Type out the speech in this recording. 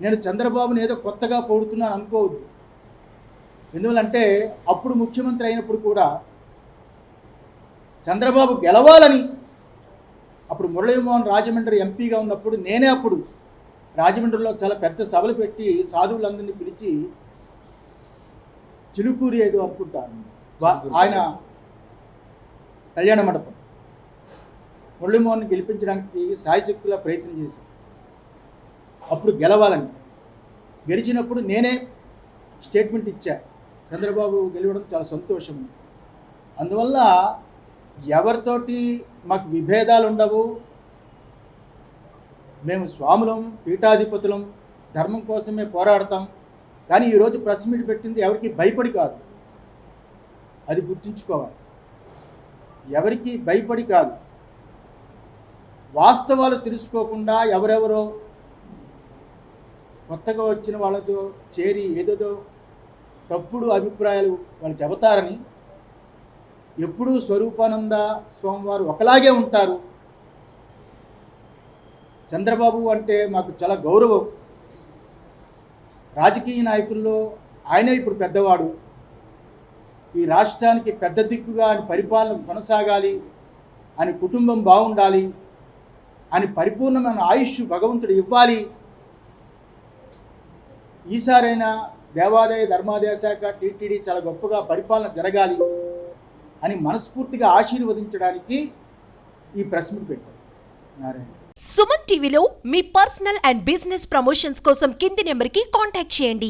నేను చంద్రబాబుని ఏదో కొత్తగా పొగుడుతున్నాను అనుకోవద్దు. ఎందువల్లంటే అప్పుడు ముఖ్యమంత్రి అయినప్పుడు కూడా చంద్రబాబు గెలవాలని, అప్పుడు మురళీమోహన్ రాజమండ్రి ఎంపీగా ఉన్నప్పుడు నేనే అప్పుడు రాజమండ్రిలో చాలా పెద్ద సభలు పెట్టి సాధువులందరినీ పిలిచి చిలుకూరి ఏదో అనుకుంటాను ఆయన కళ్యాణ మండపం మురళీమోహన్ గెలిపించడానికి సాయశక్తిలా ప్రయత్నం చేశాను. అప్పుడు గెలవాలని, గెలిచినప్పుడు నేనే స్టేట్మెంట్ ఇచ్చా, చంద్రబాబు గెలవడం చాలా సంతోషం. అందువల్ల ఎవరితోటి మాకు విభేదాలు ఉండవు. మేము స్వాములం, పీఠాధిపతులం, ధర్మం కోసమే పోరాడతాం. కానీ ఈరోజు ప్రెస్ మీట్ పెట్టింది ఎవరికి భయపడి కాదు, అది గుర్తుంచుకోవాలి. ఎవరికి భయపడి కాదు, వాస్తవాలు తెలుసుకోకుండా ఎవరెవరో కొత్తగా వచ్చిన వాళ్ళతో చేరి ఏదేదో తప్పుడు అభిప్రాయాలు వాళ్ళు చెబుతారని. ఎప్పుడూ స్వరూపానంద స్వామివారు ఒకలాగే ఉంటారు. చంద్రబాబు అంటే మాకు చాలా గౌరవం. రాజకీయ నాయకుల్లో ఆయనే ఇప్పుడు పెద్దవాడు. ఈ రాష్ట్రానికి పెద్ద దిక్కుగా ఆయన పరిపాలన కొనసాగాలి అని, కుటుంబం బాగుండాలి అని పరిపూర్ణమైన ఆయుష్ భగవంతుడు ఇవ్వాలి. ఈసారైనా దేవాదాయ ధర్మాదాయ శాఖ టీటీడీ చాలా గొప్పగా పరిపాలన జరగాలి అని మనస్ఫూర్తిగా ఆశీర్వదించడానికి ఈ ప్రెస్ మీట్ పెట్టారు. నారాయణ. సుమన్ టీవీలో మీ పర్సనల్ అండ్ బిజినెస్ ప్రమోషన్స్ కోసం కింది నెంబర్కి కాంటాక్ట్ చేయండి.